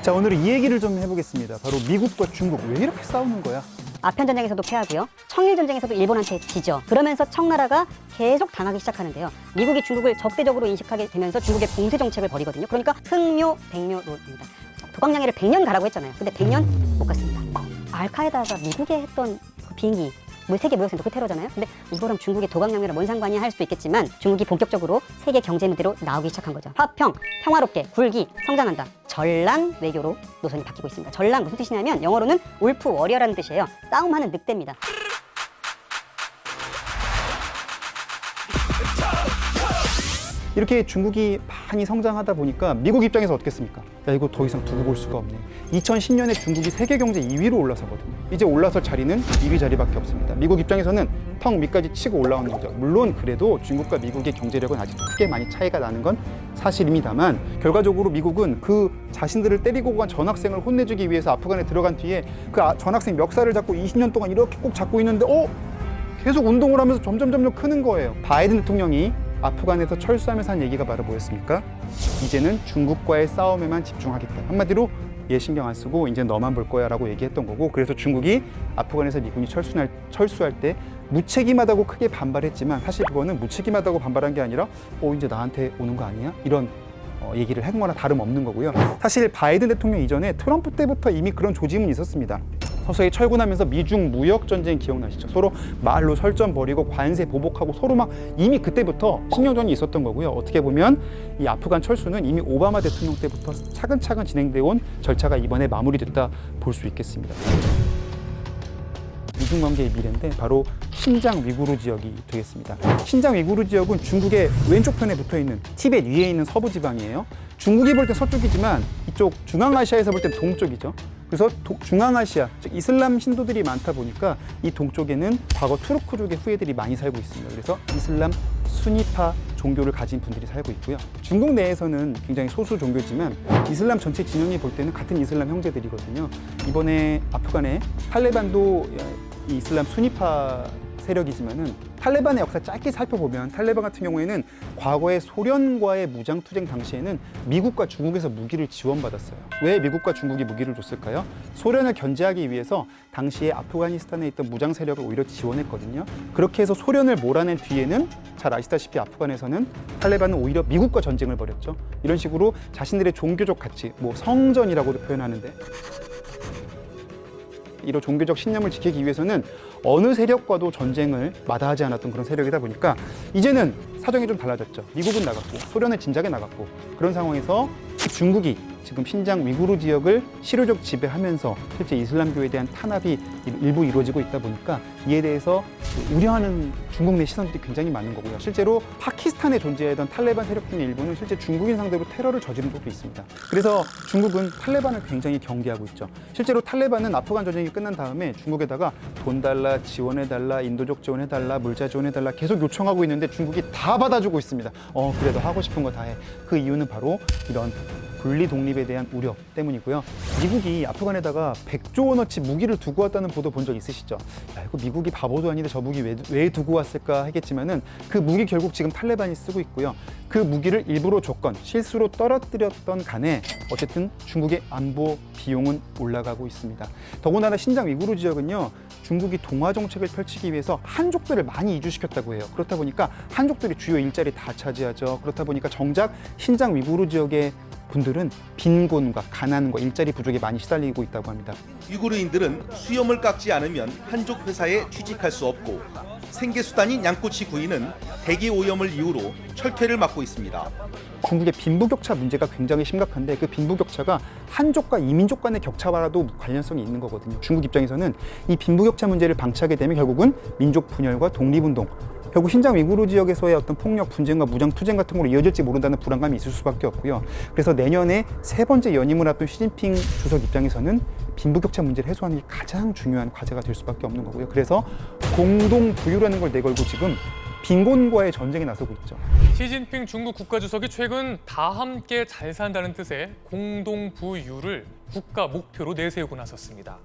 자, 오늘은 이 얘기를 좀 해보겠습니다. 바로 미국과 중국 왜 이렇게 싸우는 거야? 아편 전쟁에서도 패하고요. 청일 전쟁에서도 일본한테 지죠. 그러면서 청나라가 계속 당하기 시작하는데요. 미국이 중국을 적대적으로 인식하게 되면서 중국의 봉쇄 정책을 벌이거든요. 그러니까 흑묘, 백묘 롤입니다. 도광양해를 100년 가라고 했잖아요. 근데 100년 못 갔습니다. 알카에다가 미국에 했던 그 비행기 세계 무역센터 그 테러잖아요. 근데 이거랑 중국의 도광양해랑 뭔 상관이야 할 수도 있겠지만 중국이 본격적으로 세계 경제 무대로 나오기 시작한 거죠. 화평, 평화롭게, 굴기, 성장한다. 전란 외교로 노선이 바뀌고 있습니다. 전란 무슨 뜻이냐면 영어로는 울프 워리어라는 뜻이에요. 싸움하는 늑대입니다. 이렇게 중국이 많이 성장하다 보니까 미국 입장에서 어떻겠습니까? 야, 이거 더 이상 두고 볼 수가 없네. 2010년에 중국이 세계 경제 2위로 올라서거든요. 이제 올라설 자리는 2위 자리밖에 없습니다. 미국 입장에서는 턱 밑까지 치고 올라오는 거죠. 물론 그래도 중국과 미국의 경제력은 아직도 크게 많이 차이가 나는 건 사실입니다만, 결과적으로 미국은 그 자신들을 때리고 간 전학생을 혼내주기 위해서 아프간에 들어간 뒤에 그 전학생 멱살을 잡고 20년 동안 이렇게 꼭 잡고 있는데 계속 운동을 하면서 점점 크는 거예요. 바이든 대통령이 아프간에서 철수하면서 한 얘기가 바로 뭐였습니까? 이제는 중국과의 싸움에만 집중하겠다. 한마디로 얘 신경 안 쓰고 이제 너만 볼 거야 라고 얘기했던 거고, 그래서 중국이 아프간에서 미군이 철수할 때 무책임하다고 크게 반발했지만, 사실 그거는 무책임하다고 반발한 게 아니라 이제 나한테 오는 거 아니야? 이런 얘기를 한 거나 다름없는 거고요. 사실 바이든 대통령 이전에 트럼프 때부터 이미 그런 조짐은 있었습니다. 서서히 철군하면서 미중 무역 전쟁 기억나시죠? 서로 말로 설전 벌이고 관세 보복하고 서로 막 이미 그때부터 신경전이 있었던 거고요. 어떻게 보면 이 아프간 철수는 이미 오바마 대통령 때부터 차근차근 진행되어 온 절차가 이번에 마무리됐다 볼 수 있겠습니다. 미중 관계의 미래인데 바로 신장 위구르 지역이 되겠습니다. 신장 위구르 지역은 중국의 왼쪽 편에 붙어 있는 티벳 위에 있는 서부 지방이에요. 중국이 볼 때 서쪽이지만 이쪽 중앙아시아에서 볼 때 동쪽이죠. 그래서 중앙아시아, 즉 이슬람 신도들이 많다 보니까 이 동쪽에는 과거 투르크족의 후예들이 많이 살고 있습니다. 그래서 이슬람 수니파 종교를 가진 분들이 살고 있고요. 중국 내에서는 굉장히 소수 종교지만 이슬람 전체 진영이 볼 때는 같은 이슬람 형제들이거든요. 이번에 아프간에 탈레반도 이 이슬람 수니파 세력이지만은 탈레반의 역사 짧게 살펴보면 탈레반 같은 경우에는 과거에 소련과의 무장투쟁 당시에는 미국과 중국에서 무기를 지원받았어요. 왜 미국과 중국이 무기를 줬을까요? 소련을 견제하기 위해서 당시에 아프가니스탄에 있던 무장 세력을 오히려 지원했거든요. 그렇게 해서 소련을 몰아낸 뒤에는 잘 아시다시피 아프간에서는 탈레반은 오히려 미국과 전쟁을 벌였죠. 이런 식으로 자신들의 종교적 가치, 성전이라고도 표현하는데, 이런 종교적 신념을 지키기 위해서는 어느 세력과도 전쟁을 마다하지 않았던 그런 세력이다 보니까 이제는 사정이 좀 달라졌죠. 미국은 나갔고 소련은 진작에 나갔고, 그런 상황에서 중국이 지금 신장 위구르 지역을 실효적 지배하면서 실제 이슬람교에 대한 탄압이 일부 이루어지고 있다 보니까 이에 대해서 우려하는 중국 내 시선들이 굉장히 많은 거고요. 실제로 파키스탄에 존재하던 탈레반 세력 중의 일부는 실제 중국인 상대로 테러를 저지른 적도 있습니다. 그래서 중국은 탈레반을 굉장히 경계하고 있죠. 실제로 탈레반은 아프간 전쟁이 끝난 다음에 중국에다가 돈 달라, 지원해달라, 인도적 지원해달라, 물자 지원해달라 계속 요청하고 있는데 중국이 다 받아주고 있습니다. 그래도 하고 싶은 거 다 해. 그 이유는 바로 이런 분리 독립에 대한 우려 때문이고요. 미국이 아프간에다가 100조 원어치 무기를 두고 왔다는 보도 본 적 있으시죠? 야, 이거 미국이 바보도 아닌데 저 무기 왜 두고 왔을까 하겠지만은 그 무기 결국 지금 탈레반이 쓰고 있고요. 그 무기를 일부러 줬건 실수로 떨어뜨렸던 간에 어쨌든 중국의 안보 비용은 올라가고 있습니다. 더군다나 신장 위구르 지역은요, 중국이 동화 정책을 펼치기 위해서 한족들을 많이 이주시켰다고 해요. 그렇다 보니까 한족들이 주요 일자리 다 차지하죠. 그렇다 보니까 정작 신장 위구르 지역의 분들은 빈곤과 가난과 일자리 부족에 많이 시달리고 있다고 합니다. 위구르인들은 수염을 깎지 않으면 한족 회사에 취직할 수 없고, 생계수단인 양꼬치 구이는 대기 오염을 이유로 철퇴를 맞고 있습니다. 중국의 빈부격차 문제가 굉장히 심각한데, 그 빈부격차가 한족과 이민족 간의 격차와라도 관련성이 있는 거거든요. 중국 입장에서는 이 빈부격차 문제를 방치하게 되면 결국은 민족 분열과 독립운동, 결국 신장 위구르 지역에서의 어떤 폭력, 분쟁과 무장투쟁 같은 걸로 이어질지 모른다는 불안감이 있을 수밖에 없고요. 그래서 내년에 3번째 연임을 앞둔 시진핑 주석 입장에서는 빈부격차 문제를 해소하는 게 가장 중요한 과제가 될 수밖에 없는 거고요. 그래서 공동부유라는 걸 내걸고 지금 빈곤과의 전쟁에 나서고 있죠. 시진핑 중국 국가주석이 최근 다 함께 잘 산다는 뜻의 공동부유를 국가 목표로 내세우고 나섰습니다.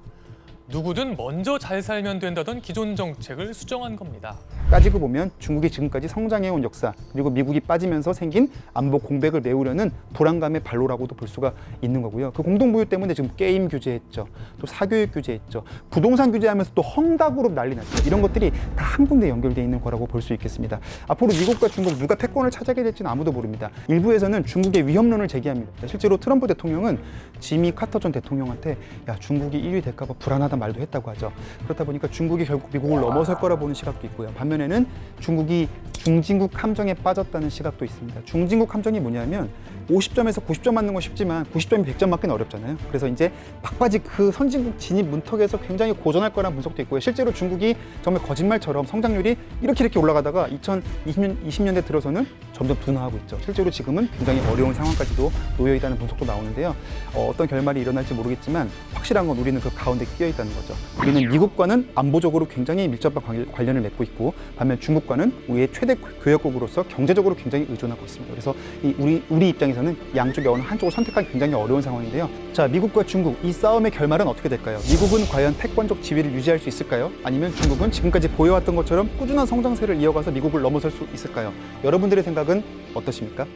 누구든 먼저 잘 살면 된다던 기존 정책을 수정한 겁니다. 따지고 보면 중국이 지금까지 성장해온 역사, 그리고 미국이 빠지면서 생긴 안보 공백을 메우려는 불안감의 발로라고도 볼 수가 있는 거고요. 그 공동부유 때문에 지금 게임 규제했죠. 또 사교육 규제했죠. 부동산 규제하면서 또 헝다그룹 난리 났죠. 이런 것들이 다 한 군데 연결되어 있는 거라고 볼 수 있겠습니다. 앞으로 미국과 중국 누가 패권을 차지하게 될지는 아무도 모릅니다. 일부에서는 중국의 위협론을 제기합니다. 실제로 트럼프 대통령은 지미 카터 전 대통령한테 야, 중국이 1위 될까 봐 불안하단 말도 했다고 하죠. 그렇다 보니까 중국이 결국 미국을 넘어설 거라 보는 시각도 있고요. 반면에는 중국이 중진국 함정에 빠졌다는 시각도 있습니다. 중진국 함정이 뭐냐면 50점에서 90점 맞는 건 쉽지만 90점이 100점 맞기는 어렵잖아요. 그래서 이제 막바지 그 선진국 진입 문턱에서 굉장히 고전할 거라는 분석도 있고요. 실제로 중국이 정말 거짓말처럼 성장률이 이렇게 올라가다가 2020년대 들어서는 점점 둔화하고 있죠. 실제로 지금은 굉장히 어려운 상황까지도 놓여 있다는 분석도 나오는데요. 어떤 결말이 일어날지 모르겠지만 확실한 건 우리는 그 가운데 끼어 있다는 거죠. 우리는 미국과는 안보적으로 굉장히 밀접한 관련을 맺고 있고 반면 중국과는 우리의 최대 교역국으로서 경제적으로 굉장히 의존하고 있습니다. 그래서 우리 입장에서는 양쪽의 어느 한쪽을 선택하기 굉장히 어려운 상황인데요. 자, 미국과 중국 이 싸움의 결말은 어떻게 될까요? 미국은 과연 패권적 지위를 유지할 수 있을까요? 아니면 중국은 지금까지 보여왔던 것처럼 꾸준한 성장세를 이어가서 미국을 넘어설 수 있을까요? 여러분들의 생각은 어떠십니까?